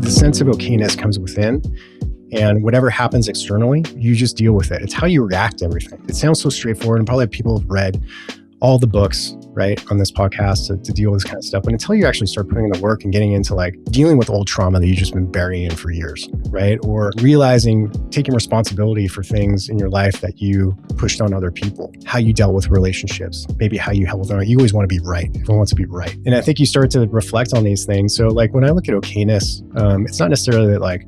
The sense of okayness comes within, and whatever happens externally, you just deal with it. It's how you react to everything. It sounds so straightforward, and probably people have read all the books, right, on this podcast to deal with this kind of stuff. But until you actually start putting in the work and getting into like dealing with old trauma that you've just been burying in for years, right? Or realizing, taking responsibility for things in your life that you pushed on other people, how you dealt with relationships, maybe how you held on. You always want to be right. Everyone wants to be right. And I think you start to reflect on these things. So like when I look at okayness, it's not necessarily that like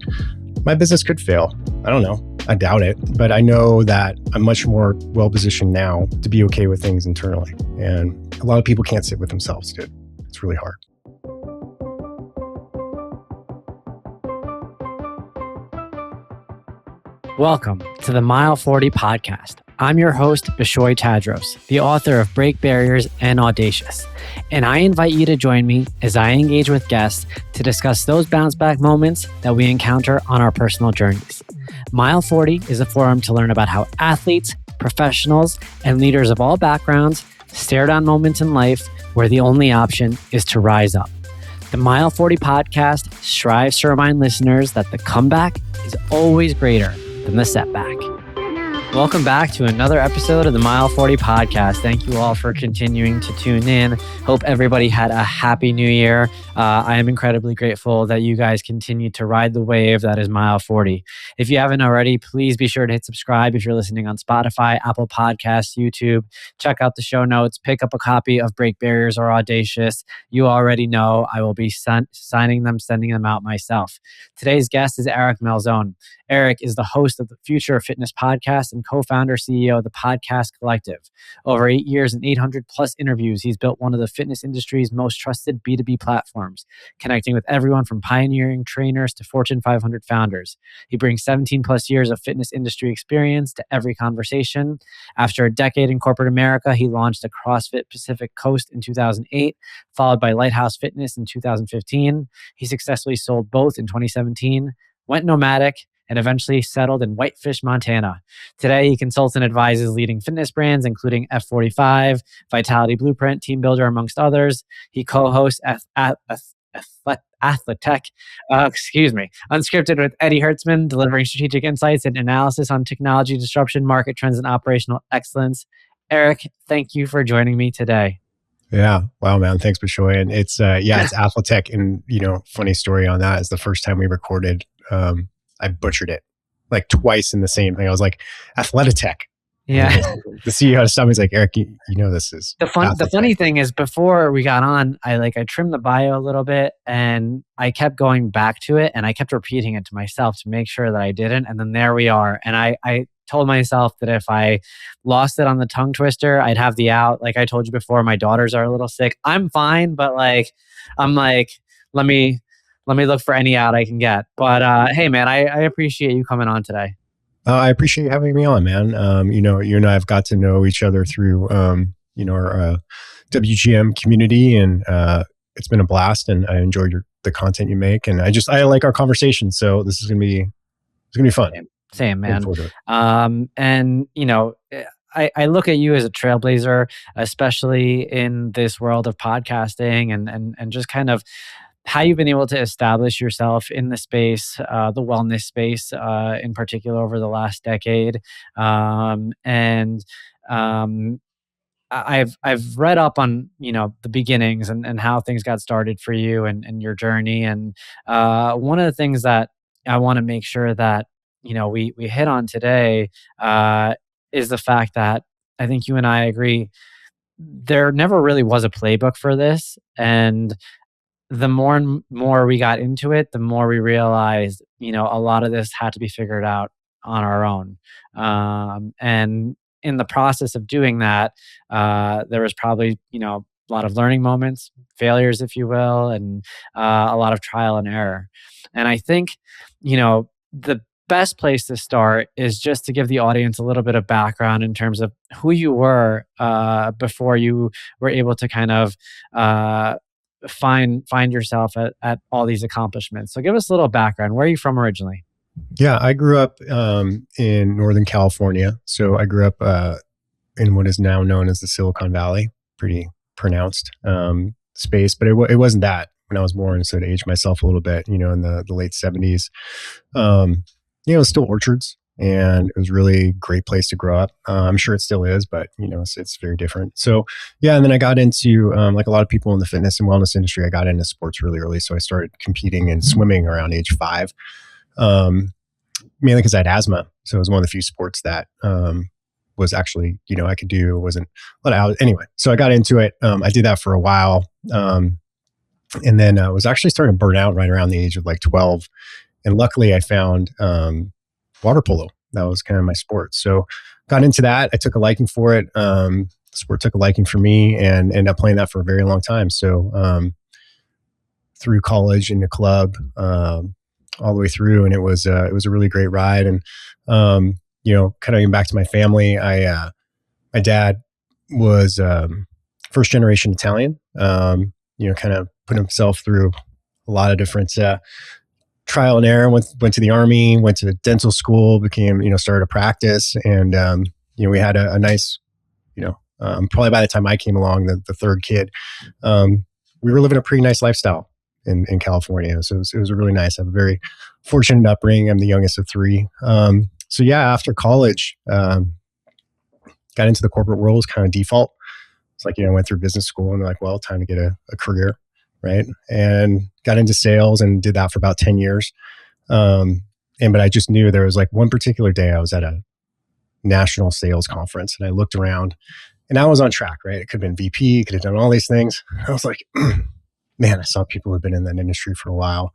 my business could fail. I don't know. I doubt it, but I know that I'm much more well-positioned now to be okay with things internally. And a lot of people can't sit with themselves, dude. It's really hard. Welcome to the Mile 40 podcast. I'm your host, Bishoy Tadros, the author of Break Barriers and Audacious. And I invite you to join me as I engage with guests to discuss those bounce back moments that we encounter on our personal journeys. Mile 40 is a forum to learn about how athletes, professionals, and leaders of all backgrounds stare down moments in life where the only option is to rise up. The Mile 40 podcast strives to remind listeners that the comeback is always greater than the setback. Welcome back to another episode of the Mile 40 podcast. Thank you all for continuing to tune in. Hope everybody had a happy new year. I am incredibly grateful that you guys continue to ride the wave that is Mile 40. If you haven't already, please be sure to hit subscribe if you're listening on Spotify, Apple Podcasts, YouTube. Check out the show notes. Pick up a copy of Break Barriers or Audacious. You already know I will be sending them out myself. Today's guest is Eric Malzone. Eric is the host of the Future of Fitness podcast and co-founder CEO of the Podcast Collective. Over 8 years and 800 plus interviews, he's built one of the fitness industry's most trusted B2B platforms, connecting with everyone from pioneering trainers to Fortune 500 founders. He brings 17 plus years of fitness industry experience to every conversation. After a decade in corporate America, he launched the CrossFit Pacific Coast in 2008, followed by Lighthouse Fitness in 2015. He successfully sold both in 2017, went nomadic, and eventually settled in Whitefish, Montana. Today, he consults and advises leading fitness brands, including F45, Vitality Blueprint, Team Builder, amongst others. He co-hosts Athletech, Unscripted with Eddie Hertzman, delivering strategic insights and analysis on technology disruption, market trends, and operational excellence. Eric, thank you for joining me today. Yeah. Wow, man. Thanks, Bishoy. And it's Athletech. And, funny story on that is the first time we recorded, I butchered it like twice in the same thing. I was like, Athletech. Yeah. The CEO stopped me. He's like, Eric, this is the funny thing is before we got on, I trimmed the bio a little bit and I kept going back to it and I kept repeating it to myself to make sure that I didn't. And then there we are. And I told myself that if I lost it on the tongue twister, I'd have the out. Like I told you before, my daughters are a little sick. I'm fine, but I'm like, let me look for any out I can get. But hey, man, I appreciate you coming on today. I appreciate you having me on, man. You and I have got to know each other through, our WGM community, and it's been a blast. And I enjoyed the content you make, and I like our conversation. So this is gonna be fun. Same, man. And I look at you as a trailblazer, especially in this world of podcasting, and just kind of how you've been able to establish yourself in the space, the wellness space in particular over the last decade. I've read up on, the beginnings and how things got started for you and your journey. And one of the things that I want to make sure that, we hit on today is the fact that I think you and I agree there never really was a playbook for this. And the more and more we got into it, the more we realized, a lot of this had to be figured out on our own. And in the process of doing that, there was probably, a lot of learning moments, failures, if you will, and a lot of trial and error. And I think, the best place to start is just to give the audience a little bit of background in terms of who you were before you were able to kind of find yourself at all these accomplishments. So give us a little background. Where are you from originally? Yeah, I grew up in Northern California. So I grew up in what is now known as the Silicon Valley, pretty pronounced space, but it wasn't that. when I was born. So to age myself a little bit, in the late 70s, still orchards. And it was really a great place to grow up. I'm sure it still is, but it's very different. So yeah, and then I got into like a lot of people in the fitness and wellness industry. I got into sports really early, so I started competing in swimming around age 5, mainly because I had asthma. So it was one of the few sports that was actually I could do. It wasn't let out anyway. So I got into it. I did that for a while, and then I was actually starting to burn out right around the age of like 12. And luckily, I found water polo. That was kind of my sport. So got into that. I took a liking for it. The sport took a liking for me and ended up playing that for a very long time. So through college into club, all the way through. And it was a really great ride. And, kind of getting back to my family, my dad was first generation Italian, kind of put himself through a lot of different trial and error, went to the Army, went to dental school, became, started a practice. And, we had a nice, probably by the time I came along, the third kid, we were living a pretty nice lifestyle in California. So it was really nice. I have a very fortunate upbringing. I'm the youngest of 3. So yeah, after college, got into the corporate world as kind of default. It's like, I went through business school and they're like, well, time to get a career. Right. And got into sales and did that for about 10 years. But I just knew there was like one particular day I was at a national sales conference and I looked around and I was on track, right? It could have been VP, could have done all these things. I was like, man, I saw people who've been in that industry for a while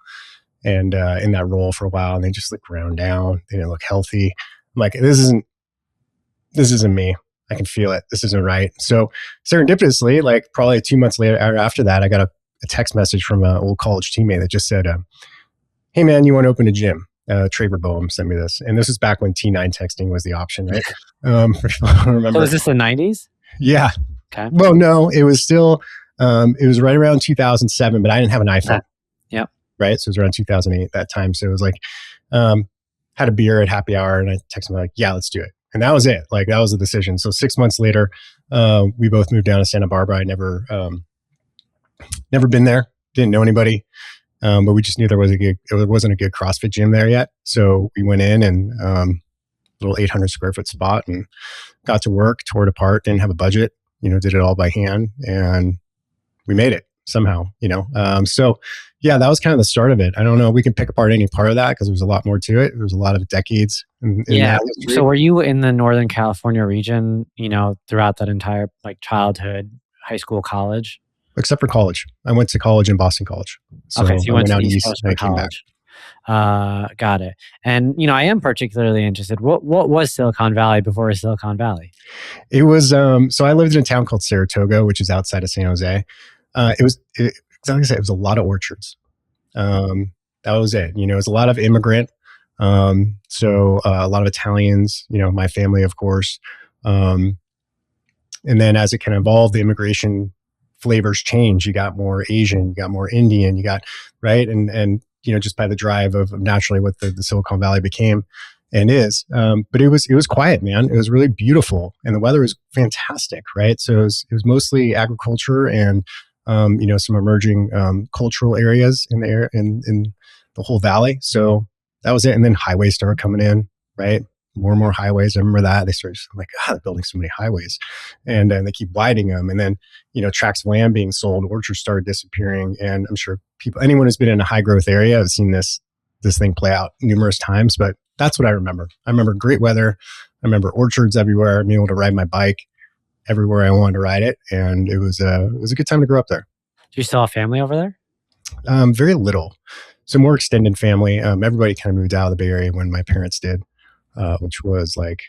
and in that role for a while, and they just look ground down. They didn't look healthy. I'm like, this isn't me. I can feel it. This isn't right. So serendipitously, like probably 2 months later after that, I got a text message from an old college teammate that just said, hey man, you want to open a gym? Traver Boehm sent me this. And this was back when T9 texting was the option, right? For people who don't remember. So was this the 90s? Yeah. Okay. Well, no, it was still, it was right around 2007, but I didn't have an iPhone. Yep. Right. So it was around 2008 that time. So it was like, had a beer at happy hour and I texted him like, yeah, let's do it. And that was it. Like that was the decision. So 6 months later, we both moved down to Santa Barbara. I never been there, didn't know anybody, but we just knew there wasn't a good CrossFit gym there yet. So we went in and little 800 square foot spot and got to work, tore it apart, didn't have a budget, did it all by hand and we made it somehow, so yeah, that was kind of the start of it. I don't know. We can pick apart any part of that because there's a lot more to it. There was a lot of decades. In yeah. That history. So were you in the Northern California region, throughout that entire like childhood, high school, college? Except for college. I went to college in Boston College. So okay, so you went to out East east Coast and for I came back. college. Got it. And, I am particularly interested. What was Silicon Valley before it was Silicon Valley? It was, so I lived in a town called Saratoga, which is outside of San Jose. Like I said, it was a lot of orchards. That was it. It was a lot of immigrant. So a lot of Italians, my family, of course. And then as it kind of evolved, the immigration flavors change. You got more Asian, you got more Indian, you got, right? And just by the drive of naturally what the Silicon Valley became and is. But it was quiet, man. It was really beautiful and the weather was fantastic, right? So it was mostly agriculture and, some emerging cultural areas in the whole valley. So that was it. And then highways started coming in, right? More and more highways. I remember that they started. I'm like, God, they're building so many highways, and they keep widening them. And then, tracts of land being sold, orchards started disappearing. And I'm sure anyone who's been in a high growth area has seen this thing play out numerous times. But that's what I remember. I remember great weather. I remember orchards everywhere. Being able to ride my bike everywhere I wanted to ride it, and it was a good time to grow up there. Do you still have family over there? Very little. So more extended family. Everybody kind of moved out of the Bay Area when my parents did. Which was like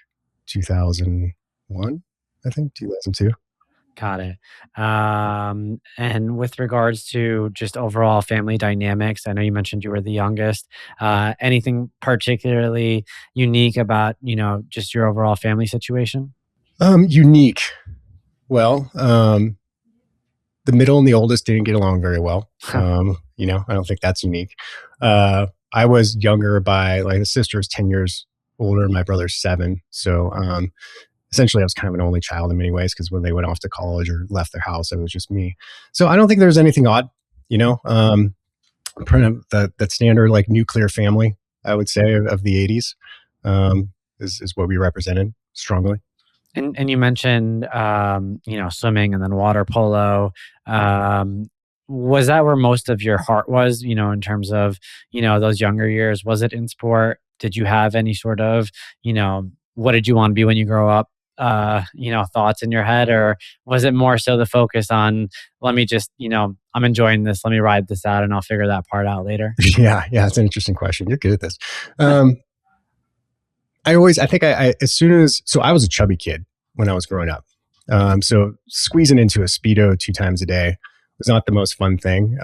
2001, I think, 2002. Got it. And with regards to just overall family dynamics, I know you mentioned you were the youngest. Anything particularly unique about, just your overall family situation? Unique. Well, the middle and the oldest didn't get along very well. I don't think that's unique. I was younger by like the sister is 10 years older, my brother's 7. So essentially I was kind of an only child in many ways because when they went off to college or left their house, it was just me. So I don't think there was anything odd Kind of that standard like nuclear family, I would say, of the 80s, is what we represented strongly. And you mentioned swimming and then water polo. Um, was that where most of your heart was? In terms of those younger years, was it in sport? Did you have any sort of what did you want to be when you grow up? Thoughts in your head, or was it more so the focus on let me just I'm enjoying this, let me ride this out, and I'll figure that part out later? Yeah, it's an interesting question. You're good at this. I was a chubby kid when I was growing up. So squeezing into a Speedo 2 times a day was not the most fun thing.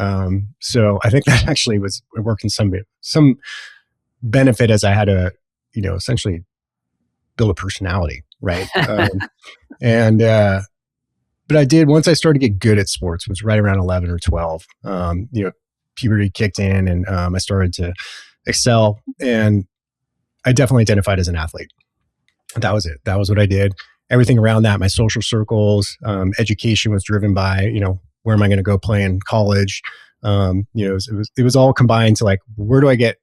So I think that actually was working some benefit, as I had to, essentially build a personality, right? And but I did, once I started to get good at sports, was right around 11 or 12. Puberty kicked in, and I started to excel, and I definitely identified as an athlete. That was it. That was what I did. Everything around that, my social circles, education was driven by, where am I going to go play in college? It was all combined to like, where do I get?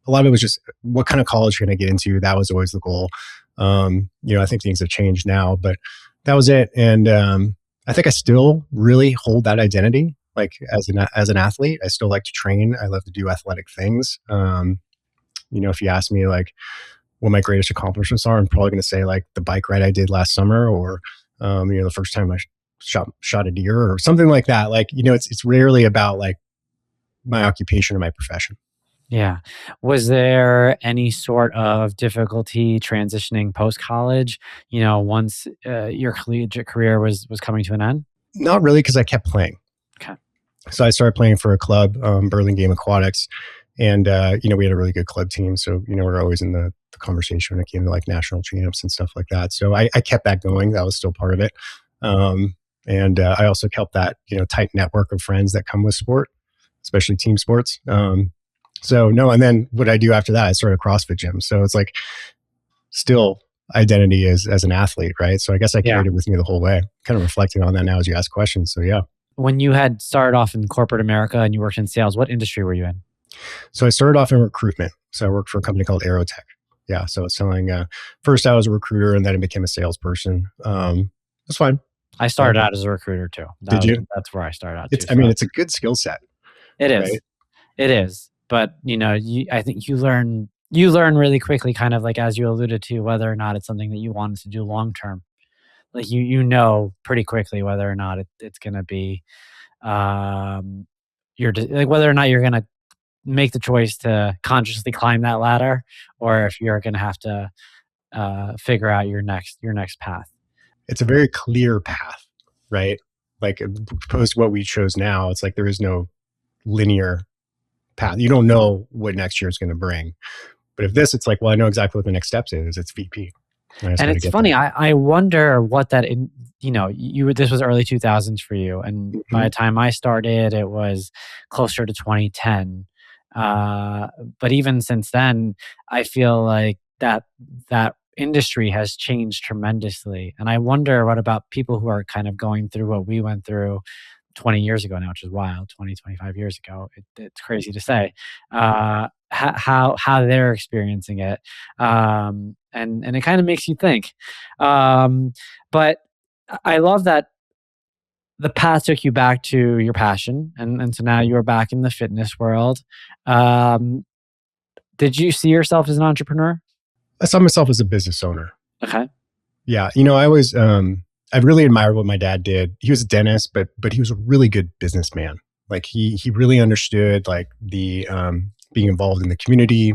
A lot of it was just, what kind of college can I get into? That was always the goal. I think things have changed now, but that was it. And I think I still really hold that identity. Like as an athlete, I still like to train. I love to do athletic things. If you ask me like what my greatest accomplishments are, I'm probably going to say like the bike ride I did last summer, or the first time I shot a deer or something like that. Like, it's rarely about like my occupation or my profession. Yeah. Was there any sort of difficulty transitioning post college? Once your collegiate career was coming to an end? Not really, because I kept playing. Okay. So I started playing for a club, Burlingame Aquatics, and we had a really good club team. So we were always in the conversation when it came to like national champs and stuff like that. So I kept that going. That was still part of it, and I also kept that tight network of friends that come with sport, especially team sports. So no, and then what I do after that, I started a CrossFit gym. So it's like still identity as an athlete, right? So I guess I carried it with me the whole way. Kind of reflecting on that now as you ask questions. So yeah. When you had started off in corporate America and you worked in sales, what industry were you in? So I started off in recruitment. So I worked for a company called Aerotech. Yeah. So it's selling, first I was a recruiter, and then I became a salesperson. It's fine. I started out as a recruiter too. Did you? That's where I started out. It's a good skill set. It is. Right? It is. But I think you learn really quickly, kind of like as you alluded to, whether or not it's something that you wanted to do long term. Like pretty quickly whether or not it's going to be, whether or not you're going to make the choice to consciously climb that ladder, or if you're going to have to figure out your next path. It's a very clear path, right? Like opposed to what we chose now, it's like there is no linear path. You don't know what next year is going to bring. But if this, it's like, well, I know exactly what the next steps is. It's VP. And it's funny. I wonder what that, this was early 2000s for you. And by the time I started, it was closer to 2010. But even since then, I feel like that industry has changed tremendously. And I wonder what about people who are kind of going through what we went through 20 years ago now, which is wild, 25 years ago. It's crazy to say how they're experiencing it. And it kind of makes you think. But I love that the path took you back to your passion. And so now you're back in the fitness world. Did you see yourself as an entrepreneur? I saw myself as a business owner. Okay. Yeah. I really admired what my dad did. He was a dentist, but he was a really good businessman. Like he really understood like the being involved in the community.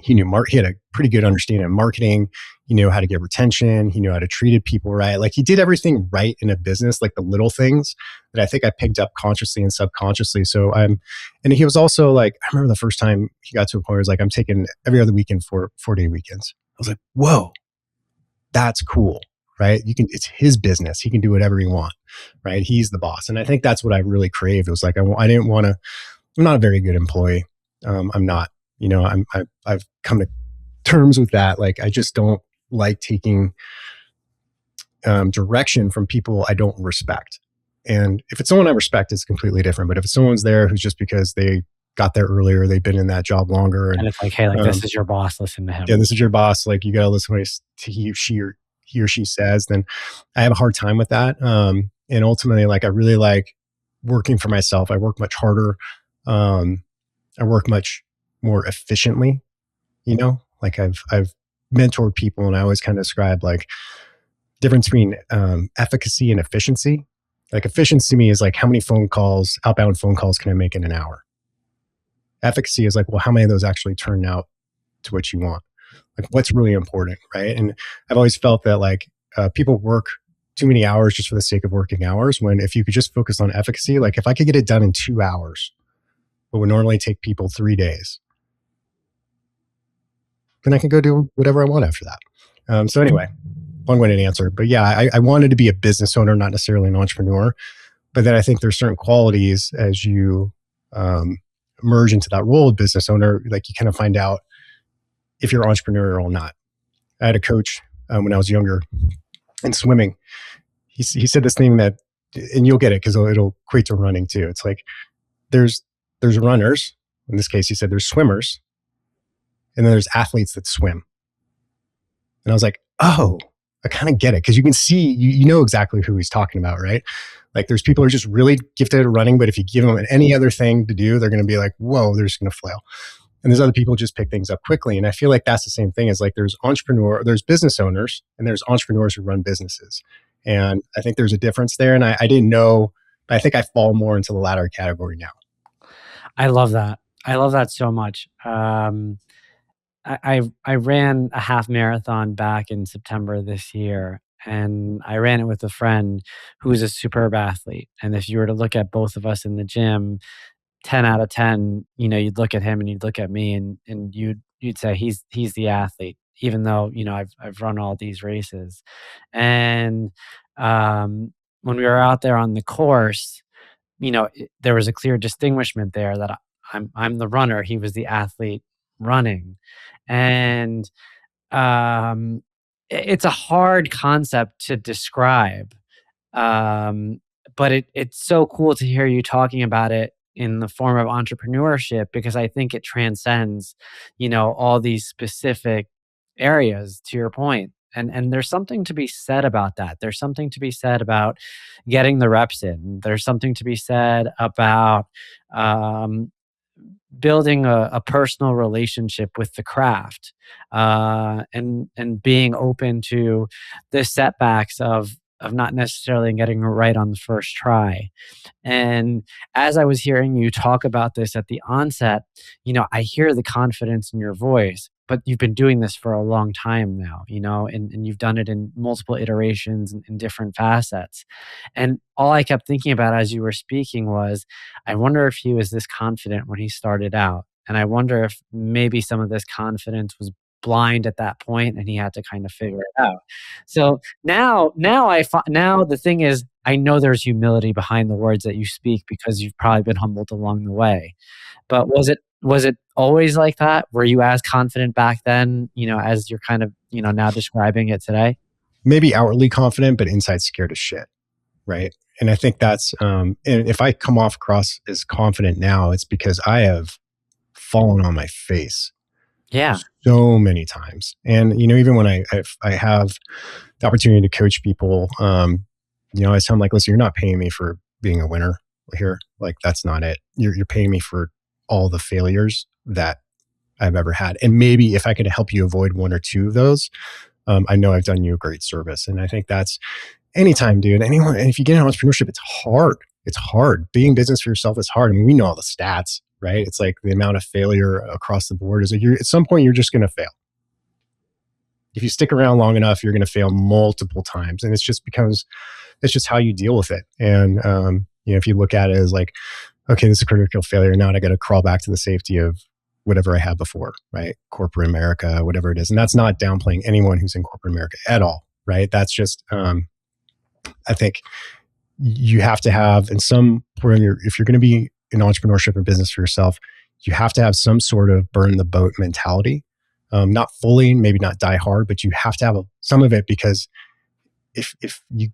He had a pretty good understanding of marketing. He knew how to get retention. He knew how to treat people right. Like he did everything right in a business, like the little things that I think I picked up consciously and subconsciously. So and he was also like, I remember the first time he got to a point where he was like, I'm taking every other weekend for 4-day weekends. I was like, whoa, that's cool. Right? It's his business. He can do whatever he wants, right? He's the boss. And I think that's what I really craved. It was like, I'm not a very good employee. I'm not, I've come to terms with that. Like, I just don't like taking direction from people I don't respect. And if it's someone I respect, it's completely different. But if it's someone's there who's just because they got there earlier, they've been in that job longer, And and it's like, hey, like this is your boss, listen to him. yeah, this is your boss, like you got to listen to he or she says, then I have a hard time with that. And ultimately, like I really like working for myself. I work much harder. I work much more efficiently. Like I've mentored people, and I always kind of describe like difference between efficacy and efficiency. Like efficiency to me is like how many outbound phone calls can I make in an hour? Efficacy is like, well, how many of those actually turn out to what you want? Like what's really important, right? And I've always felt that like people work too many hours just for the sake of working hours, when if you could just focus on efficacy, like if I could get it done in 2 hours, what would normally take people 3 days, then I can go do whatever I want after that. So anyway, long-winded answer. But yeah, I wanted to be a business owner, not necessarily an entrepreneur. But then I think there's certain qualities as you merge into that role of business owner, like you kind of find out if you're entrepreneurial or not. I had a coach when I was younger in swimming. He said this thing that, and you'll get it because it'll equate to running too. It's like there's runners. In this case, he said there's swimmers, and then there's athletes that swim. And I was like, oh, I kind of get it, because you can see, you know exactly who he's talking about, right? Like there's people who are just really gifted at running, but if you give them any other thing to do, they're going to be like, whoa, they're just going to flail. And there's other people who just pick things up quickly. And I feel like that's the same thing as like there's business owners, and there's entrepreneurs who run businesses. And I think there's a difference there. And I didn't know, but I think I fall more into the latter category now. I love that. I love that so much. I ran a half marathon back in September this year, and I ran it with a friend who's a superb athlete. And if you were to look at both of us in the gym, 10 out of 10, you'd look at him and you'd look at me, and you'd say he's the athlete, even though, I've run all these races. And when we were out there on the course, there was a clear distinguishment there that I'm the runner, he was the athlete running. And it's a hard concept to describe, but it's so cool to hear you talking about it in the form of entrepreneurship, because I think it transcends, all these specific areas, to your point. And there's something to be said about that. There's something to be said about getting the reps in. There's something to be said about building a personal relationship with the craft, and being open to the setbacks of not necessarily getting it right on the first try. And as I was hearing you talk about this at the onset, I hear the confidence in your voice, but you've been doing this for a long time now, and you've done it in multiple iterations and in different facets. And all I kept thinking about as you were speaking was, I wonder if he was this confident when he started out. And I wonder if maybe some of this confidence was blind at that point and he had to kind of figure it out. So now the thing is, I know there's humility behind the words that you speak, because you've probably been humbled along the way. But was it always like that? Were you as confident back then, as you're kind of, now describing it today? Maybe outwardly confident, but inside scared as shit. Right. And I think that's, and if I come across as confident now, it's because I have fallen on my face. Yeah. So many times. And, even when I have the opportunity to coach people, I tell them like, listen, you're not paying me for being a winner here. Like, that's not it. You're paying me for all the failures that I've ever had. And maybe if I could help you avoid one or two of those, I know I've done you a great service. And I think that's anytime, dude, anyone. And if you get into entrepreneurship, it's hard. It's hard. Being business for yourself is hard. I mean, we know all the stats, right? It's like the amount of failure across the board is like at some point, you're just going to fail. If you stick around long enough, you're going to fail multiple times. And it's just how you deal with it. And, if you look at it as like, okay, this is a critical failure. Now I got to crawl back to the safety of whatever I had before, right? Corporate America, whatever it is. And that's not downplaying anyone who's in corporate America at all, right? That's just, I think you have to have, in some point, if you're going to be in entrepreneurship or business for yourself, you have to have some sort of burn the boat mentality. Not fully, maybe not die hard, but you have to have some of it, because if you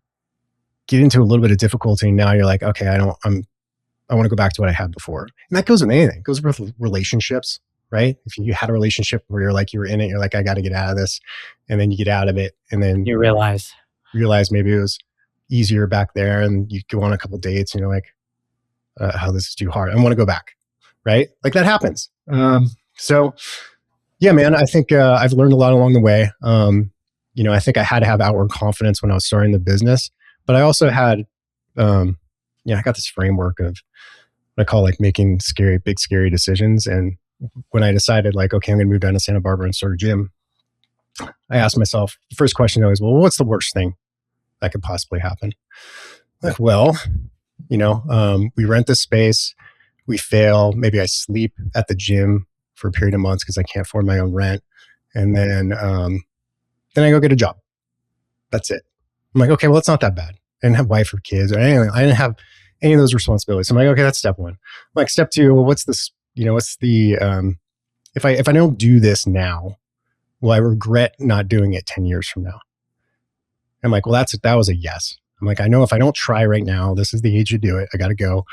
get into a little bit of difficulty. And now you're like, okay, I want to go back to what I had before. And that goes with anything. It goes with relationships, right? If you had a relationship where you're like, you were in it, you're like, I got to get out of this. And then you get out of it. And then You realize. maybe it was easier back there, and you go on a couple dates and you're like, how this is too hard. I want to go back, right? Like that happens. So yeah, man, I think I've learned a lot along the way. I think I had to have outward confidence when I was starting the business, but I also had, I got this framework of what I call like making big, scary decisions. And when I decided like, okay, I'm going to move down to Santa Barbara and start a gym, I asked myself, the first question always, well, what's the worst thing that could possibly happen? Like, well, we rent this space, we fail, maybe I sleep at the gym for a period of months because I can't afford my own rent. And then I go get a job. That's it. I'm like, okay, well, it's not that bad. I didn't have wife or kids or anything. I didn't have any of those responsibilities. So I'm like, okay, that's step one. I'm like, step two, well, what's this, what's the, if I don't do this now, will I regret not doing it 10 years from now? I'm like, well, that was a yes. I'm like, I know if I don't try right now, this is the age to do it. I got to go.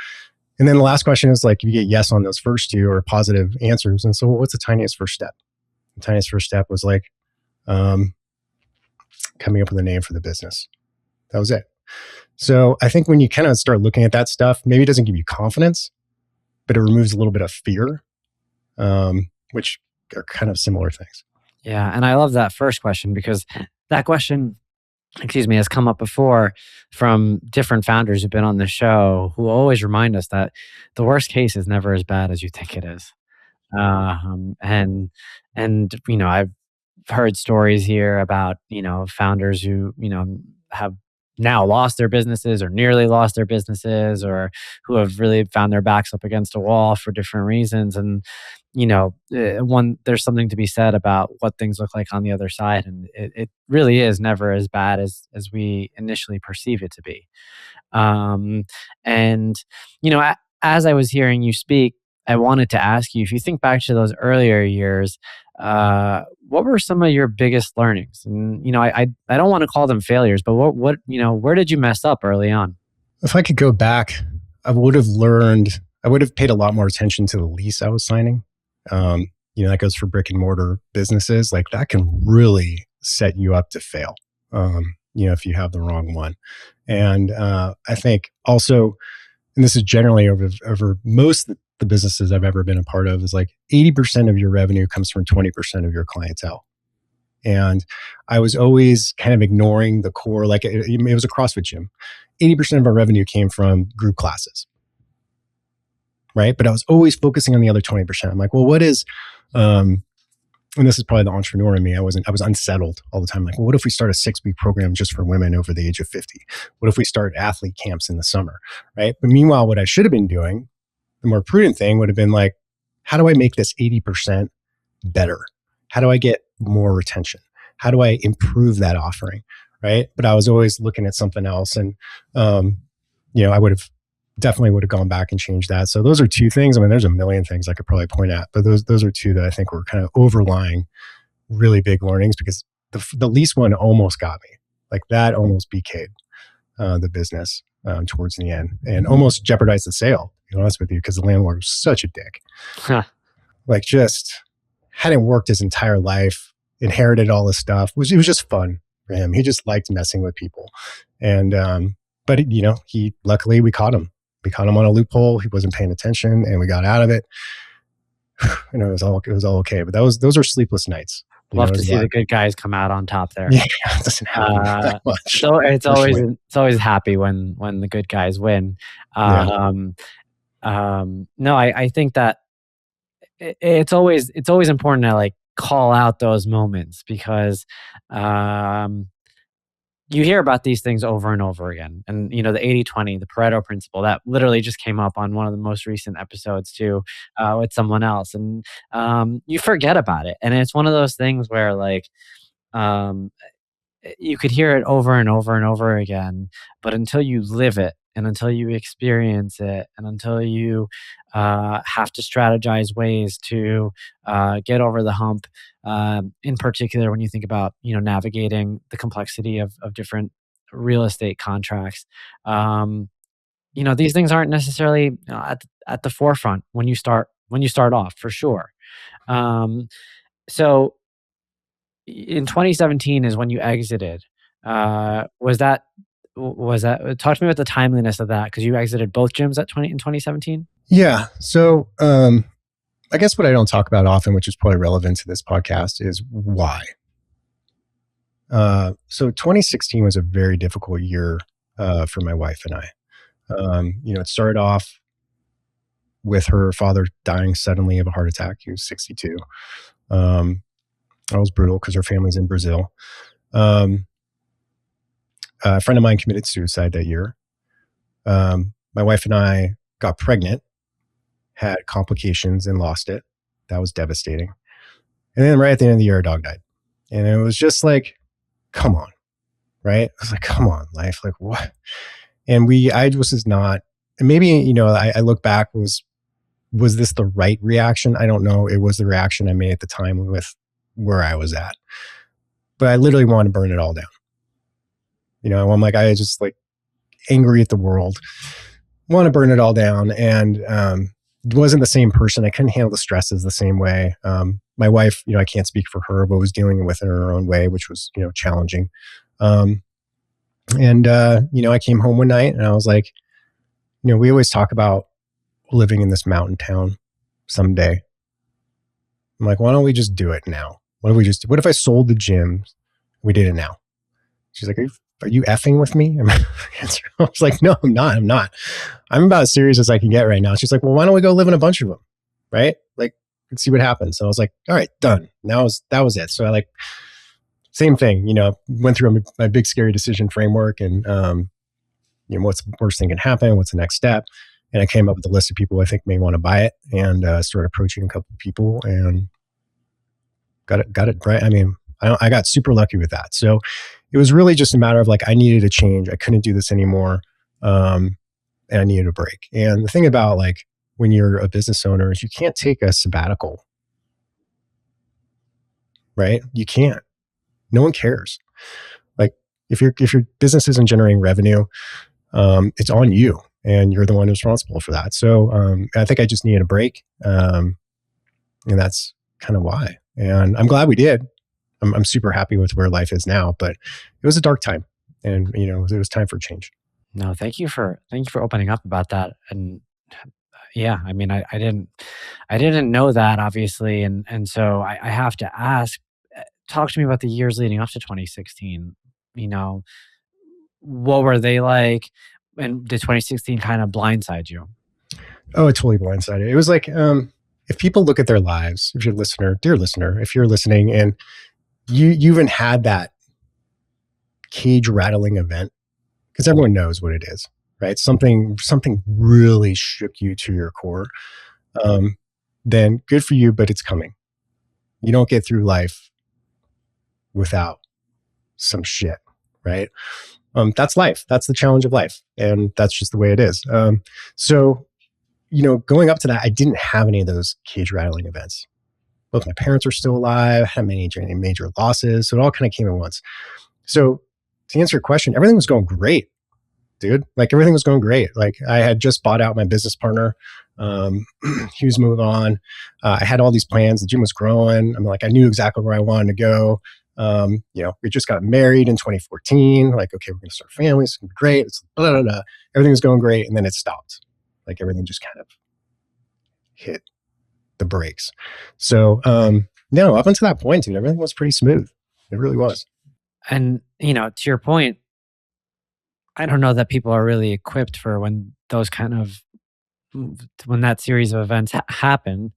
And then the last question is like, if you get yes on those first two or positive answers. And so what's the tiniest first step? The tiniest first step was like, coming up with a name for the business. That was it. So I think when you kind of start looking at that stuff, maybe it doesn't give you confidence, but it removes a little bit of fear, which are kind of similar things. Yeah. And I love that first question because that question, has come up before from different founders who've been on the show who always remind us that the worst case is never as bad as you think it is. And I've heard stories here about, founders who, have now lost their businesses or nearly lost their businesses or who have really found their backs up against a wall for different reasons. And, there's something to be said about what things look like on the other side. And it really is never as bad as we initially perceive it to be. As I was hearing you speak, I wanted to ask you, if you think back to those earlier years, what were some of your biggest learnings? And, I don't want to call them failures, but what where did you mess up early on? If I could go back, I would have paid a lot more attention to the lease I was signing. That goes for brick and mortar businesses. Like that can really set you up to fail, if you have the wrong one. And I think also, and this is generally over most of the businesses I've ever been a part of, is like 80% of your revenue comes from 20% of your clientele. And I was always kind of ignoring the core, like it was a CrossFit gym. 80% of our revenue came from group classes, right? But I was always focusing on the other 20%. I'm like, well, what is, and this is probably the entrepreneur in me. I was unsettled all the time. Like, well, what if we start a 6-week program just for women over the age of 50? What if we start athlete camps in the summer, right? But meanwhile, what I should have been doing, the more prudent thing would have been like, how do I make this 80% better? How do I get more retention? How do I improve that offering, right? But I was always looking at something else. And, I definitely would have gone back and changed that. So those are two things. I mean, there's a million things I could probably point at, but those are two that I think were kind of overlying really big learnings, because the lease one almost got me. Like that almost BK'd the business towards the end and almost jeopardized the sale, to be honest with you, because the landlord was such a dick. Huh. Like just hadn't worked his entire life, inherited all this stuff. It was just fun for him. He just liked messing with people. And, but luckily we caught him. We caught him on a loophole. He wasn't paying attention and we got out of it. And it was all okay. But those are sleepless nights. Love to see the good guys come out on top there. Yeah, it doesn't happen that much. So it's always happy when the good guys win. No, I think that it's always important to like call out those moments, because you hear about these things over and over again. And, the 80-20, the Pareto principle, that literally just came up on one of the most recent episodes too, with someone else. And you forget about it. And it's one of those things where like, you could hear it over and over and over again, but until you live it and until you experience it and until you have to strategize ways to get over the hump, in particular when you think about navigating the complexity of different real estate contracts. These things aren't necessarily at the forefront when you start off, for sure. Um, so in 2017 is when you exited. Was that talk to me about the timeliness of that, because you exited both gyms in 2017? Yeah. So I guess what I don't talk about often, which is probably relevant to this podcast, is why. So 2016 was a very difficult year for my wife and I. It started off with her father dying suddenly of a heart attack. He was 62. That was brutal because her family's in Brazil. A friend of mine committed suicide that year. My wife and I got pregnant, had complications, and lost it. That was devastating. And then right at the end of the year, our dog died. And it was just like, come on, right? I was like, come on, life, like what? And I was not, and maybe, I look back, was this the right reaction? I don't know. It was the reaction I made at the time with where I was at. But I literally wanted to burn it all down. I'm like, I just like angry at the world, want to burn it all down. And wasn't the same person. I couldn't handle the stresses the same way. My wife, I can't speak for her, but was dealing with it in her own way, which was, challenging. I came home one night and I was like, we always talk about living in this mountain town someday. I'm like, why don't we just do it now? What if I sold the gym? We did it now. She's like, are you effing with me? I was like, no, I'm not. I'm about as serious as I can get right now. She's like, well, why don't we go live in a bunch of them? Right? Like, let's see what happens. So I was like, all right, done. That was it. So I same thing, went through my big scary decision framework and, what's the worst thing can happen? What's the next step? And I came up with a list of people I think may want to buy it, and started approaching a couple of people and got it right. I mean, I got super lucky with that. So it was really just a matter of like, I needed a change. I couldn't do this anymore. And I needed a break. And the thing about like, when you're a business owner is you can't take a sabbatical, right? You can't. No one cares. Like if your business isn't generating revenue, it's on you, and you're the one responsible for that. So I think I just needed a break, and that's kind of why. And I'm glad we did. I'm super happy with where life is now, but it was a dark time, and it was time for change. No, thank you for opening up about that. And yeah, I mean, I didn't know that, obviously, and so I have to ask. Talk to me about the years leading up to 2016. What were they like? And did 2016 kind of blindside you? Oh, it totally blindsided. It was like, if people look at their lives, if you're a listener, dear listener, if you're listening and you even had that cage rattling event, because everyone knows what it is, right? Something really shook you to your core. Then good for you, but it's coming. You don't get through life without some shit, right? That's life. That's the challenge of life. And that's just the way it is. So, going up to that, I didn't have any of those cage rattling events. Both my parents are still alive, hadn't made any major losses. So it all kind of came at once. So to answer your question, everything was going great, dude. Like everything was going great. Like I had just bought out my business partner. He was moving on. I had all these plans. The gym was growing. I knew exactly where I wanted to go. We just got married in 2014. Like, okay, we're going to start families. It's going to be great. It's blah, blah, blah. Everything was going great. And then it stopped. Like everything just kind of hit the brakes. So, no, up until that point, dude, everything was pretty smooth. It really was. And, to your point, I don't know that people are really equipped for when that series of events happen.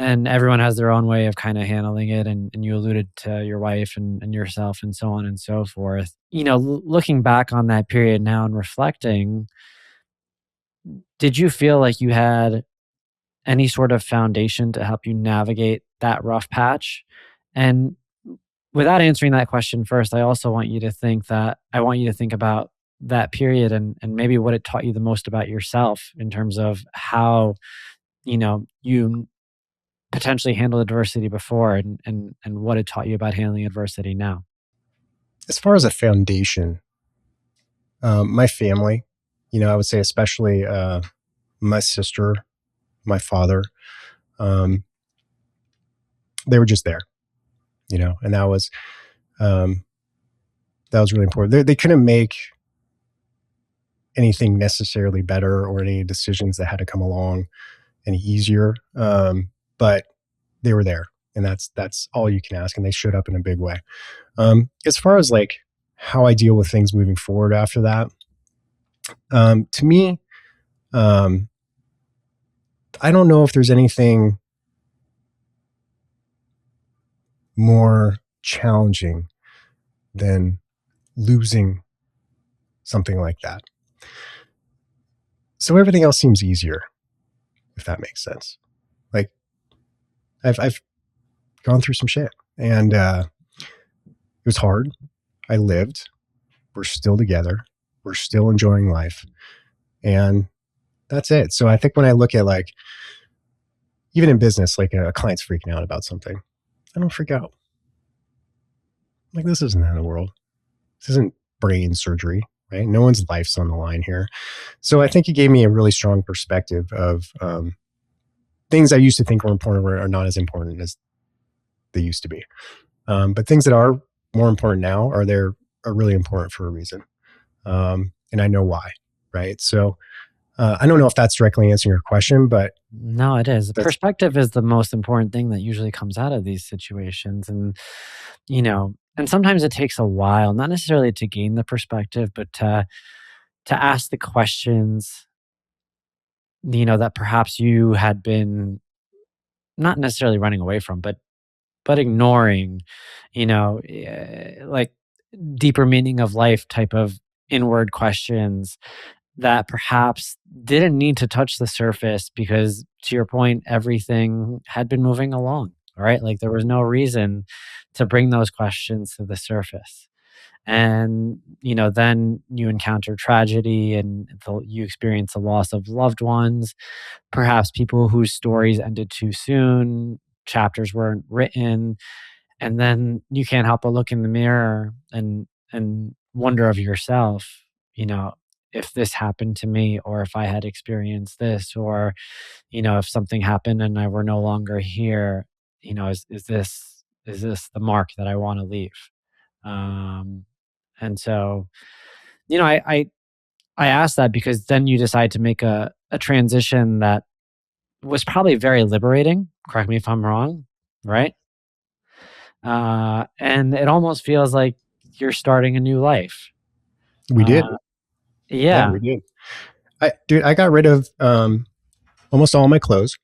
And everyone has their own way of kind of handling it. And you alluded to your wife and yourself and so on and so forth. Looking back on that period now and reflecting, did you feel like you had any sort of foundation to help you navigate that rough patch? And without answering that question first, I also want you to think about that period and maybe what it taught you the most about yourself in terms of how, you potentially handled adversity before and what it taught you about handling adversity now. As far as a foundation, My family, I would say especially my sister, my father, um, they were just there, and um, that was really important. They couldn't make anything necessarily better or any decisions that had to come along any easier. But they were there, and that's all you can ask. And they showed up in a big way. As far as like how I deal with things moving forward after that, to me, I don't know if there's anything more challenging than losing something like that. So everything else seems easier, if that makes sense. Like I've gone through some shit, and it was hard. I lived. We're still together. We're still enjoying life, and that's it. So I think when I look at like, even in business, like a client's freaking out about something, I don't freak out. Like, this isn't the end of the world. This isn't brain surgery, right? No one's life's on the line here. So I think he gave me a really strong perspective of things I used to think were important are not as important as they used to be. But things that are more important now are really important for a reason. And I know why, right? So I don't know if that's directly answering your question, but no, it is. Perspective is the most important thing that usually comes out of these situations. And, and sometimes it takes a while, not necessarily to gain the perspective, but to ask the questions, that perhaps you had been not necessarily running away from, but ignoring, like deeper meaning of life type of inward questions that perhaps didn't need to touch the surface because, to your point, everything had been moving along, right? Like there was no reason to bring those questions to the surface. And, then you encounter tragedy and you experience the loss of loved ones, perhaps people whose stories ended too soon, chapters weren't written, and then you can't help but look in the mirror and wonder of yourself, if this happened to me, or if I had experienced this, or if something happened and I were no longer here, is this the mark that I want to leave? And so, I asked that because then you decide to make a transition that was probably very liberating. Correct me if I'm wrong, right? And it almost feels like you're starting a new life. we did. Yeah. We did. I got rid of almost all my clothes.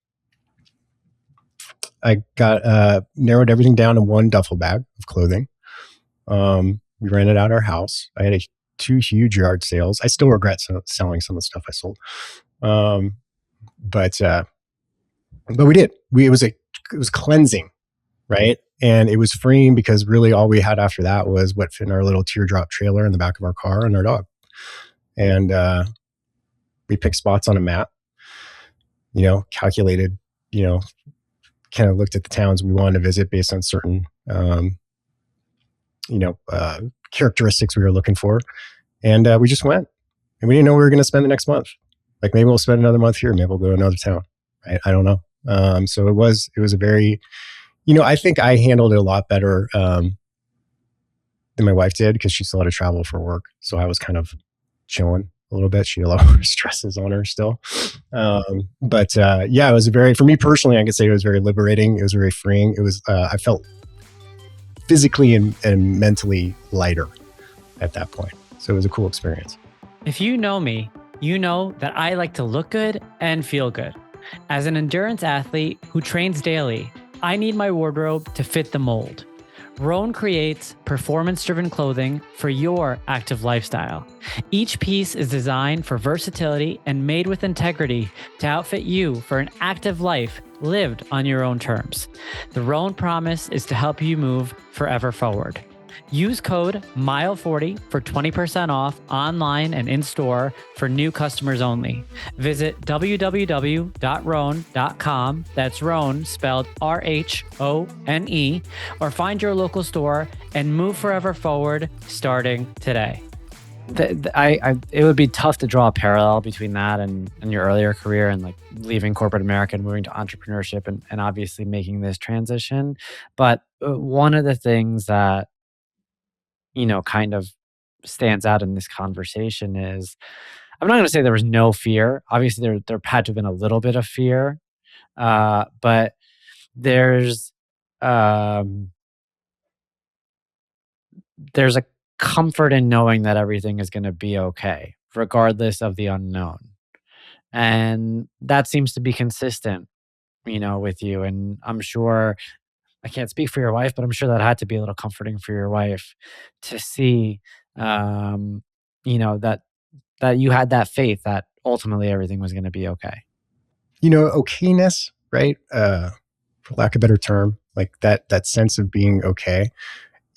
I got narrowed everything down to one duffel bag of clothing. We rented out our house. I had 2 huge yard sales. I still regret selling some of the stuff I sold. But we did. It was cleansing, right? And it was freeing because really all we had after that was what fit in our little teardrop trailer in the back of our car and our dog. And we picked spots on a map, calculated, kind of looked at the towns we wanted to visit based on certain, characteristics we were looking for. And we just went, and we didn't know where we were going to spend the next month. Like maybe we'll spend another month here. Maybe we'll go to another town. Right? I don't know. So it was a very, I think I handled it a lot better than my wife did because she still had to travel for work. So I was kind of chilling a little bit. She had a lot more stresses on her still. But it was for me personally, I could say it was very liberating. It was very freeing. It was, I felt physically and mentally lighter at that point. So it was a cool experience. If you know me, you know that I like to look good and feel good. As an endurance athlete who trains daily, I need my wardrobe to fit the mold. Rhone creates performance-driven clothing for your active lifestyle. Each piece is designed for versatility and made with integrity to outfit you for an active life lived on your own terms. The Rhone promise is to help you move forever forward. Use code MILE40 for 20% off online and in-store for new customers only. Visit www.rhone.com, that's Rhone spelled RHONE, or find your local store and move forever forward starting today. It would be tough to draw a parallel between that and your earlier career and like leaving corporate America and moving to entrepreneurship and obviously making this transition. But one of the things that, kind of stands out in this conversation is I'm not going to say there was no fear. Obviously, there had to have been a little bit of fear, but there's um, there's a comfort in knowing that everything is going to be okay, regardless of the unknown. And that seems to be consistent, with you. And I'm sure I can't speak for your wife, but I'm sure that had to be a little comforting for your wife to see, um, that you had that faith that ultimately everything was going to be okay. Okayness, right? For lack of a better term, like that sense of being okay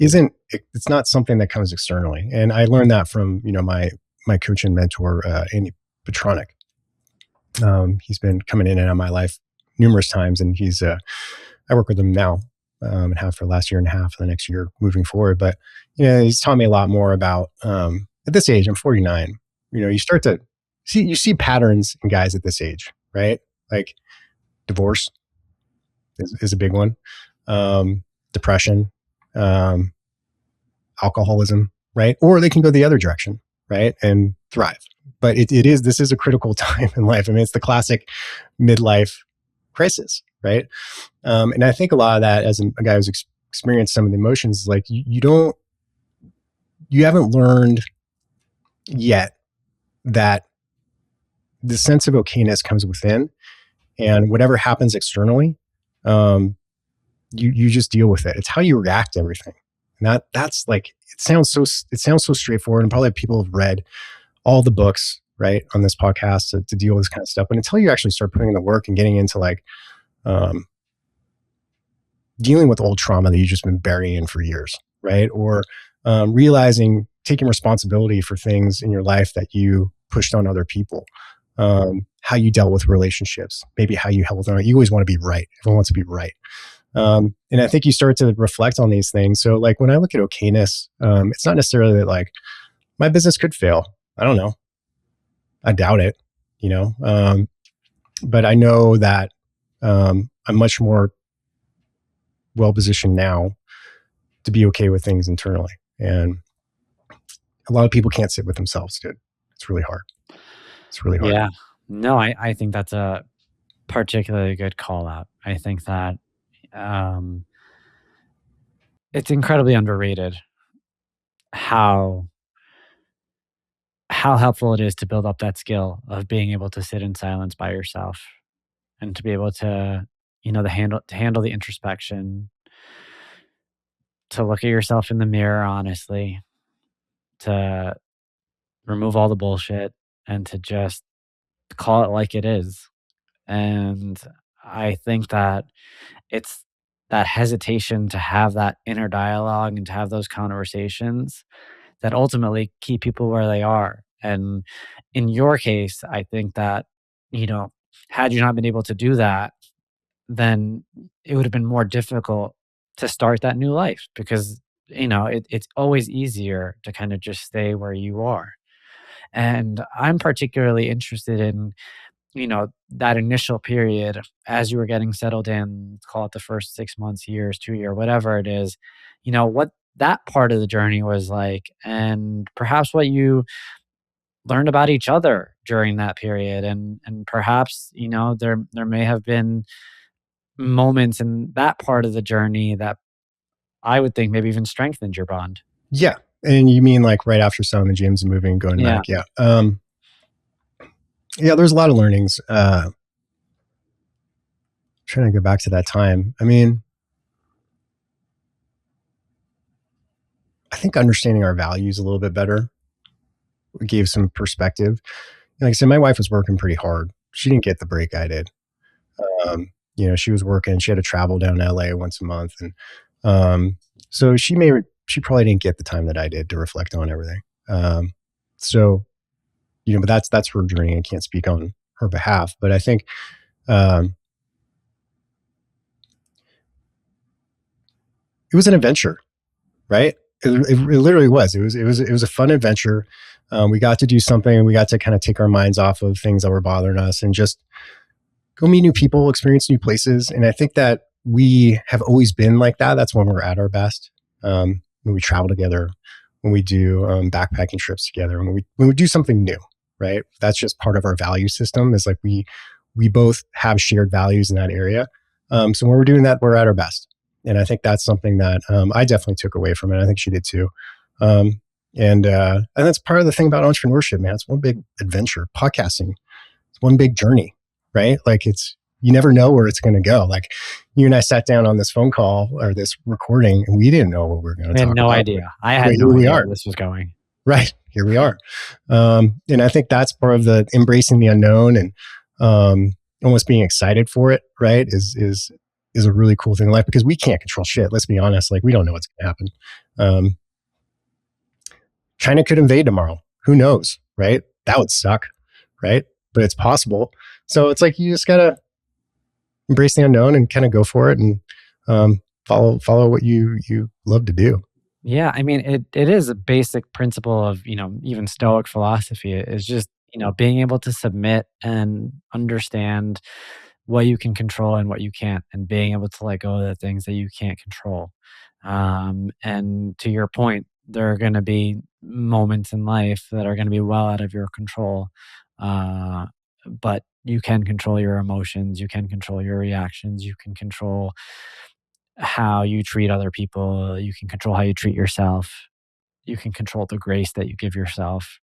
it's not something that comes externally. And I learned that from, my coach and mentor, Andy Petronic. He's been coming in and out of my life numerous times, and I work with him now, and have for the last year and a half, and the next year moving forward. But, he's taught me a lot more about, at this age, I'm 49, you start to see patterns in guys at this age, right? Like divorce is a big one. Depression, alcoholism, right? Or they can go the other direction, right? And thrive. But this is a critical time in life. I mean, it's the classic midlife crisis, right? And I think a lot of that, as a guy who's experienced some of the emotions, is like you haven't learned yet that the sense of okayness comes within, and whatever happens externally, you just deal with it. It's how you react to everything. And that's like, it sounds so straightforward, and probably people have read all the books, right, on this podcast to deal with this kind of stuff. But until you actually start putting in the work and getting into like dealing with old trauma that you've just been burying for years, right? Or taking responsibility for things in your life that you pushed on other people, how you dealt with relationships, maybe how you held on. You always want to be right. Everyone wants to be right. And I think you start to reflect on these things. So like when I look at okayness, it's not necessarily that like my business could fail. I don't know. I doubt it, but I know that I'm much more well-positioned now to be okay with things internally. And a lot of people can't sit with themselves, dude. It's really hard. It's really hard. Yeah. No, I think that's a particularly good call out. I think that it's incredibly underrated how helpful it is to build up that skill of being able to sit in silence by yourself and to be able to, handle the introspection, to look at yourself in the mirror honestly, to remove all the bullshit and to just call it like it is. And I think that it's that hesitation to have that inner dialogue and to have those conversations that ultimately keep people where they are. And in your case, I think that, had you not been able to do that, then it would have been more difficult to start that new life because, it's always easier to kind of just stay where you are. And I'm particularly interested in, that initial period as you were getting settled in, call it the first 6 months, years, 2 year, whatever it is, what that part of the journey was like, and perhaps what you learned about each other during that period. And perhaps, there may have been moments in that part of the journey that I would think maybe even strengthened your bond. Yeah. And you mean like right after selling the gyms and moving and going Yeah. back? Yeah. Yeah, there's a lot of learnings. Trying to go back to that time. I mean, I think understanding our values a little bit better gave some perspective. Like I said, my wife was working pretty hard. She didn't get the break I did. She was working. She had to travel down to LA once a month, and so she probably didn't get the time that I did to reflect on everything. So, but that's her journey. I can't speak on her behalf, but I think it was an adventure, right? it literally was. It was a fun adventure. We got to do something. We got to kind of take our minds off of things that were bothering us and just go meet new people, experience new places. And I think that we have always been like that. That's when we're at our best. When we travel together, when we do backpacking trips together, when we do something new, right? That's just part of our value system. Is like we both have shared values in that area. So when we're doing that, we're at our best. And I think that's something that I definitely took away from it. I think she did too. And that's part of the thing about entrepreneurship, man. It's one big adventure. Podcasting, it's one big journey, right? Like you never know where it's going to go. Like you and I sat down on this phone call or this recording, and we didn't know what we were going to talk about. I had no idea. I had no idea where this was going. Right. Here we are. And I think that's part of the embracing the unknown and almost being excited for it, right? Is a really cool thing in life because we can't control shit. Let's be honest. Like we don't know what's going to happen. China could invade tomorrow. Who knows, right? That would suck, right? But it's possible. So it's like you just got to embrace the unknown and kind of go for it and follow what you love to do. Yeah, I mean, it is a basic principle of, even Stoic philosophy is just, being able to submit and understand what you can control and what you can't, and being able to let go of the things that you can't control. And to your point, there are going to be moments in life that are going to be well out of your control. But you can control your emotions. You can control your reactions. You can control how you treat other people. You can control how you treat yourself. You can control the grace that you give yourself.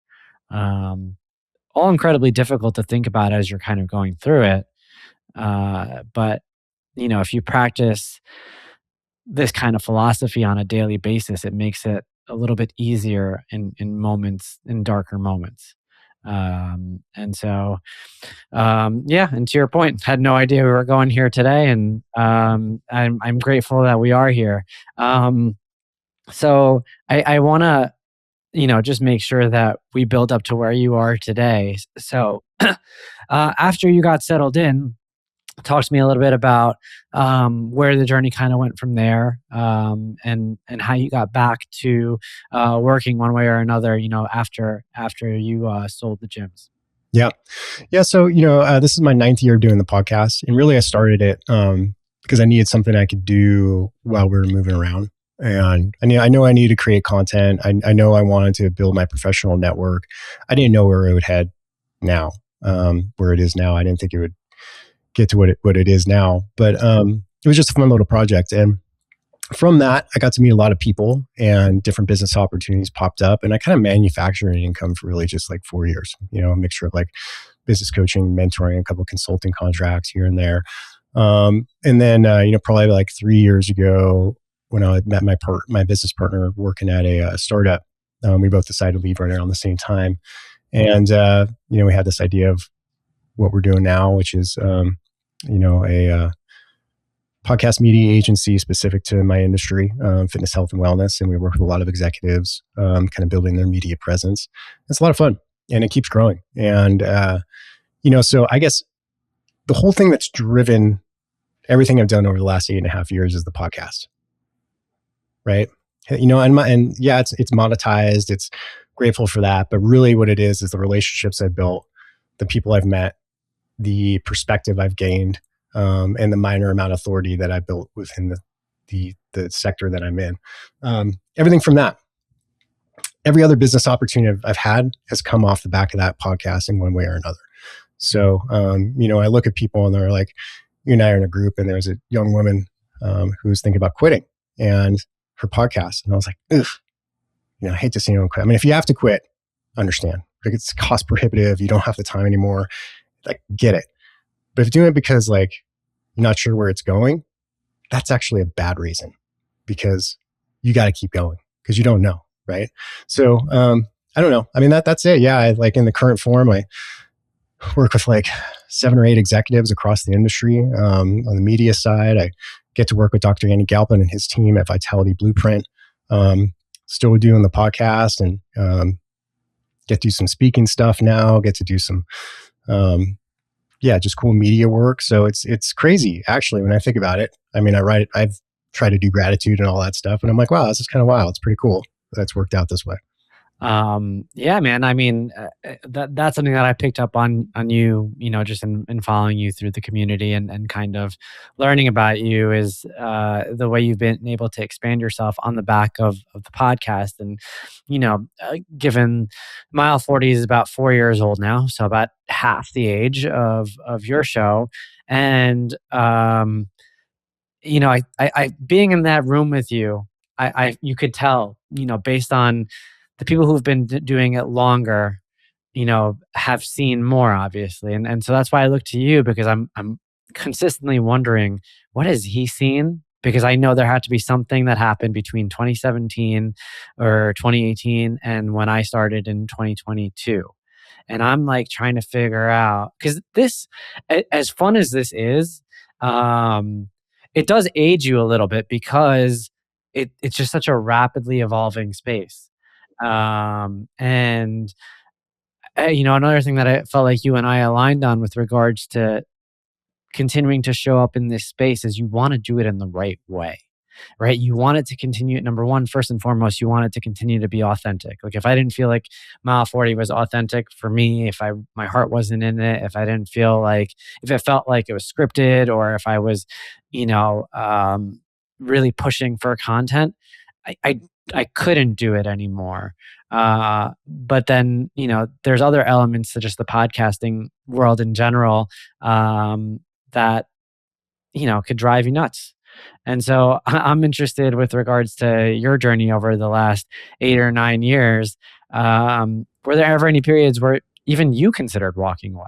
All incredibly difficult to think about as you're kind of going through it. But, if you practice this kind of philosophy on a daily basis, it makes it a little bit easier in darker moments. And so, and to your point, had no idea we were going here today, and I'm grateful that we are here. So I want to, just make sure that we build up to where you are today. So after you got settled in, talk to me a little bit about where the journey kind of went from there, and how you got back to working one way or another, after you sold the gyms. Yeah. So, this is my 9th year doing the podcast, and really I started it because I needed something I could do while we were moving around. And I know I needed to create content. I know I wanted to build my professional network. I didn't know where it would head now, where it is now. I didn't think it would get to what it is now, but it was just a fun little project. And from that, I got to meet a lot of people, and different business opportunities popped up, and I kind of manufactured an income for really just like 4 years, a mixture of like business coaching, mentoring, a couple of consulting contracts here and there. And then, probably like 3 years ago, when I met my business partner working at a startup, we both decided to leave right around the same time. And, we had this idea of what we're doing now, which is, a podcast media agency specific to my industry, fitness, health, and wellness. And we work with a lot of executives, kind of building their media presence. It's a lot of fun, and it keeps growing. And, so I guess the whole thing that's driven everything I've done over the last 8.5 years is the podcast. Right. It's monetized. It's grateful for that. But really what it is the relationships I've built, the people I've met, the perspective I've gained, and the minor amount of authority that I built within the sector that I'm in. Everything from that. Every other business opportunity I've had has come off the back of that podcast in one way or another. So, I look at people and they're like, you and I are in a group, and there's a young woman who's thinking about quitting, and her podcast. And I was like, ugh, I hate to see anyone quit. I mean, if you have to quit, understand. Like, it's cost prohibitive. You don't have the time anymore. Like, get it. But if you're doing it because like you're not sure where it's going, that's actually a bad reason, because you got to keep going because you don't know, right? So I don't know. I mean, that's it. Yeah, like in the current form, I work with like 7 or 8 executives across the industry. On the media side, I get to work with Dr. Andy Galpin and his team at Vitality Blueprint. Still doing the podcast, and get to do some speaking stuff now. Get to do some, just cool media work. So it's crazy actually when I think about it. I mean, I've try to do gratitude and all that stuff. And I'm like, wow, this is kind of wild. It's pretty cool that's worked out this way. Yeah, man. I mean, that's something that I picked up on you, just in following you through the community and kind of learning about you is the way you've been able to expand yourself on the back of the podcast. And, given Mile 40 is about 4 years old now, so about half the age of your show. And, I being in that room with you, you could tell, based on the people who've been doing it longer, have seen more obviously. And so that's why I look to you, because I'm consistently wondering, what has he seen? Because I know there had to be something that happened between 2017 or 2018 and when I started in 2022. And I'm like trying to figure out, because this, as fun as this is, it does age you a little bit because it's just such a rapidly evolving space. And another thing that I felt like you and I aligned on with regards to continuing to show up in this space is you want to do it in the right way, right? You want it to continue. Number one, first and foremost, you want it to continue to be authentic. Like if I didn't feel like Mile 40 was authentic for me, if my heart wasn't in it, if I didn't feel like, if it felt like it was scripted, or if I was, really pushing for content, I couldn't do it anymore. But then, there's other elements to just the podcasting world in general that, could drive you nuts. And so I'm interested with regards to your journey over the last 8 or 9 years. Were there ever any periods where even you considered walking away?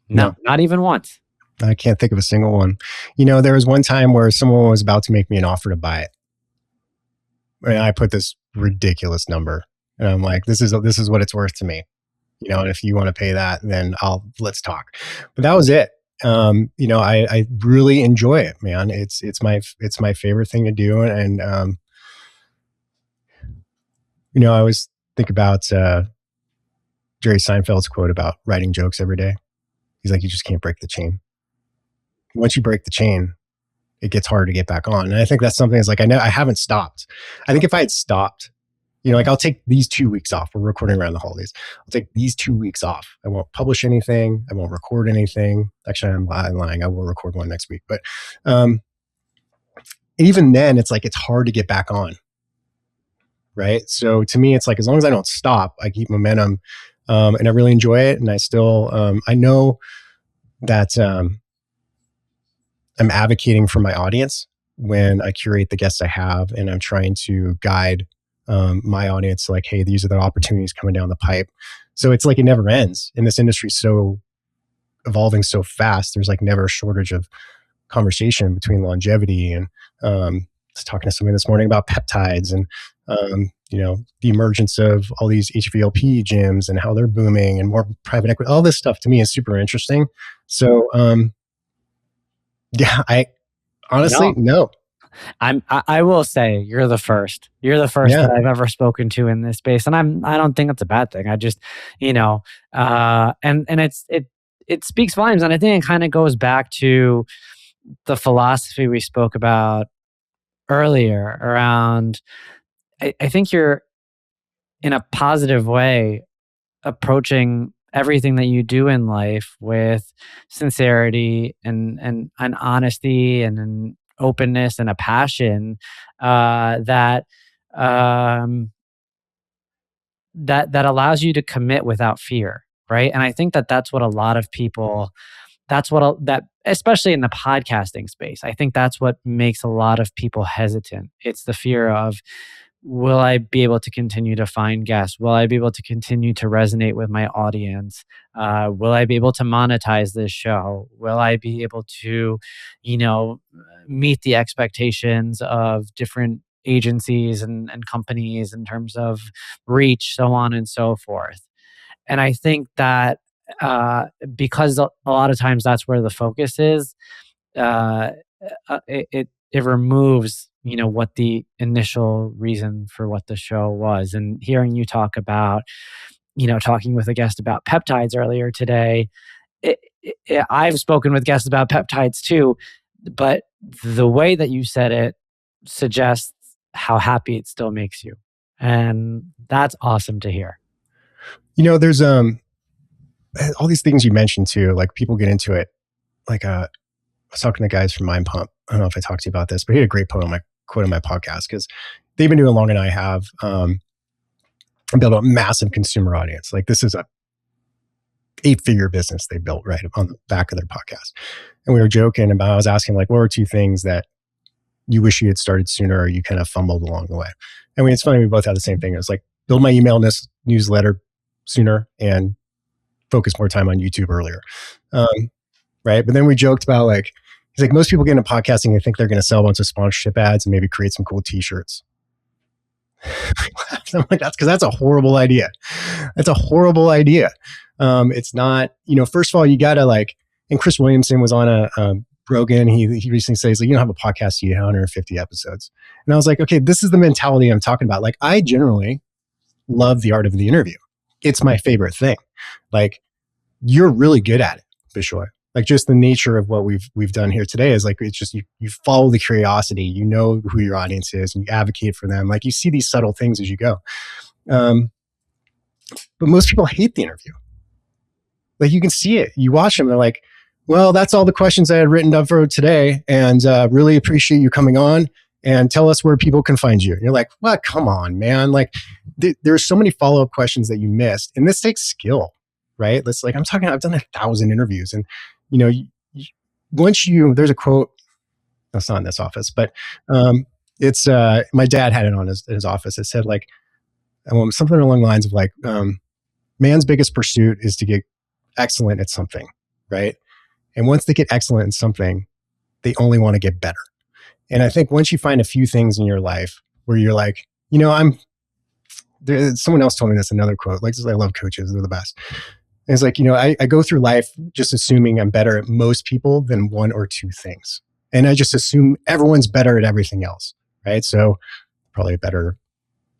No, not even once. I can't think of a single one. There was one time where someone was about to make me an offer to buy it. And I put this ridiculous number. And I'm like, this is what it's worth to me. And if you want to pay that, then let's talk. But that was it. I really enjoy it, man. It's my favorite thing to do. And I always think about Jerry Seinfeld's quote about writing jokes every day. He's like, you just can't break the chain. Once you break the chain, it gets harder to get back on. And I think that's something that's like, I haven't stopped. I think if I had stopped, I'll take these 2 weeks off. We're recording around the holidays. I'll take these 2 weeks off. I won't publish anything. I won't record anything. Actually, I'm lying. I will record one next week. But even then, it's like, it's hard to get back on. Right. So to me, it's like, as long as I don't stop, I keep momentum and I really enjoy it. And I still, I know that I'm advocating for my audience when I curate the guests I have, and I'm trying to guide my audience to like, hey, these are the opportunities coming down the pipe. So it's like, it never ends. And this industry is so evolving so fast. There's like never a shortage of conversation between longevity. And I was talking to somebody this morning about peptides and, the emergence of all these HVLP gyms and how they're booming and more private equity. All this stuff to me is super interesting. So, yeah, I honestly, no. I will say you're the first. You're the first that I've ever spoken to in this space, and I don't think that's a bad thing. I just, and it speaks volumes, and I think it kind of goes back to the philosophy we spoke about earlier around. I think you're in a positive way approaching everything that you do in life with sincerity and honesty and an openness and a passion that allows you to commit without fear, right? And I think that that's what a lot of people, that especially in the podcasting space, I think that's what makes a lot of people hesitant. It's the fear of, will I be able to continue to find guests? Will I be able to continue to resonate with my audience? Will I be able to monetize this show? Will I be able to, meet the expectations of different agencies and companies in terms of reach, so on and so forth? And I think that because a lot of times that's where the focus is, it removes what the initial reason for what the show was. And hearing you talk about, talking with a guest about peptides earlier today, I've spoken with guests about peptides too. but the way that you said it suggests how happy it still makes you. And that's awesome to hear. There's all these things you mentioned too, like people get into it. Like I was talking to the guys from Mind Pump. I don't know if I talked to you about this, but he had a great quote on my podcast because they've been doing it longer than I have. And built a massive consumer audience. Like this is a 8-figure business they built right on the back of their podcast. And we were joking about, I was asking like, what were 2 things that you wish you had started sooner or you kind of fumbled along the way? And it's funny, we both had the same thing. It was like, build my email newsletter sooner and focus more time on YouTube earlier. Right. But then we joked about like, he's like, most people get into podcasting and think they're going to sell a bunch of sponsorship ads and maybe create some cool t-shirts. I'm like, that's a horrible idea. That's a horrible idea. It's not, first of all, you got to like, and Chris Williamson was on a Rogan. He recently says, like, you don't have a podcast, you have 150 episodes. And I was like, okay, this is the mentality I'm talking about. Like, I generally love the art of the interview. It's my favorite thing. Like, you're really good at it, Bishoy. Like just the nature of what we've done here today is like, it's just, you follow the curiosity, you know who your audience is and you advocate for them. Like you see these subtle things as you go. But most people hate the interview. Like you can see it, you watch them, they're like, well, that's all the questions I had written up for today. And really appreciate you coming on and tell us where people can find you. And you're like, well, come on, man. Like there's so many follow-up questions that you missed. And this takes skill, right? Let's like, I've done 1,000 interviews and there's a quote, that's not in this office, but it's my dad had it on his office. It said like something along the lines of like, man's biggest pursuit is to get excellent at something, right? And once they get excellent in something, they only want to get better. And I think once you find a few things in your life where you're like, someone else told me this, another quote, like I love coaches, they're the best. And it's like, I go through life just assuming I'm better at most people than 1 or 2 things. And I just assume everyone's better at everything else, right? So probably a better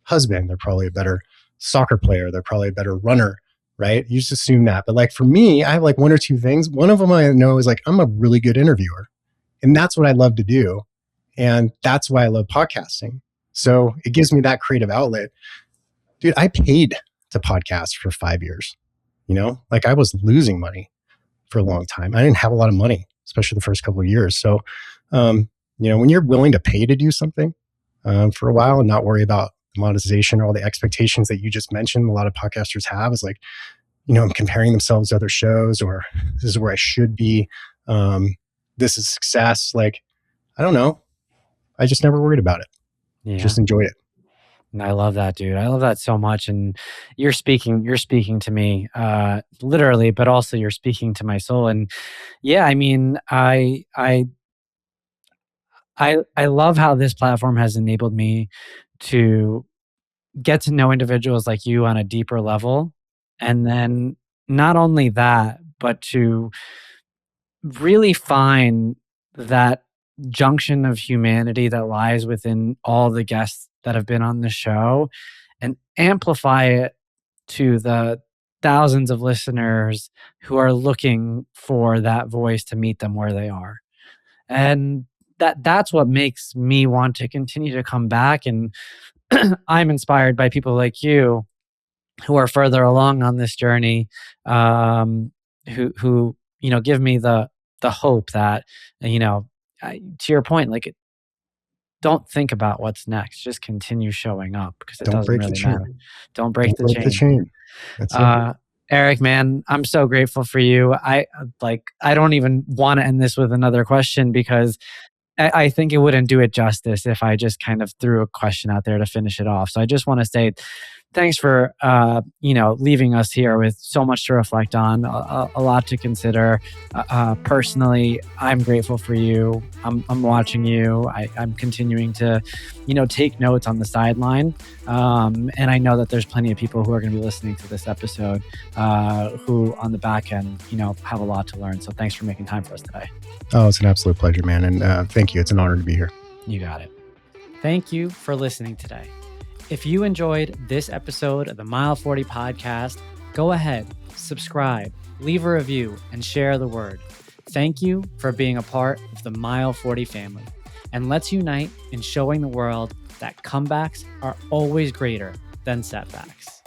husband, they're probably a better soccer player, they're probably a better runner, right? You just assume that. But like for me, I have like 1 or 2 things. One of them I know is like, I'm a really good interviewer. And that's what I love to do. And that's why I love podcasting. So it gives me that creative outlet. Dude, I paid to podcast for 5 years. Like I was losing money for a long time. I didn't have a lot of money, especially the first couple of years. So, when you're willing to pay to do something for a while and not worry about monetization or all the expectations that you just mentioned, a lot of podcasters have is like, comparing themselves to other shows or this is where I should be. This is success. Like, I don't know. I just never worried about it. Yeah. Just enjoyed it. And I love that, dude. I love that so much. And you're speaking to me, literally, but also you're speaking to my soul. And yeah, I mean, I love how this platform has enabled me to get to know individuals like you on a deeper level. And then not only that, but to really find that junction of humanity that lies within all the guests that have been on the show and amplify it to the thousands of listeners who are looking for that voice to meet them where they are. And that's what makes me want to continue to come back. And I'm inspired by people like you who are further along on this journey, who give me the hope that, to your point, like, don't think about what's next. Just continue showing up because it doesn't really matter. Don't break the chain. That's it. Eric, man, I'm so grateful for you. I don't even want to end this with another question because I think it wouldn't do it justice if I just kind of threw a question out there to finish it off. So I just want to say thanks for, leaving us here with so much to reflect on, a lot to consider. Personally, I'm grateful for you. I'm watching you. I'm continuing to, take notes on the sideline. And I know that there's plenty of people who are going to be listening to this episode who on the back end, have a lot to learn. So thanks for making time for us today. Oh, it's an absolute pleasure, man. And thank you. It's an honor to be here. You got it. Thank you for listening today. If you enjoyed this episode of the Mile 40 podcast, go ahead, subscribe, leave a review, and share the word. Thank you for being a part of the Mile 40 family. And let's unite in showing the world that comebacks are always greater than setbacks.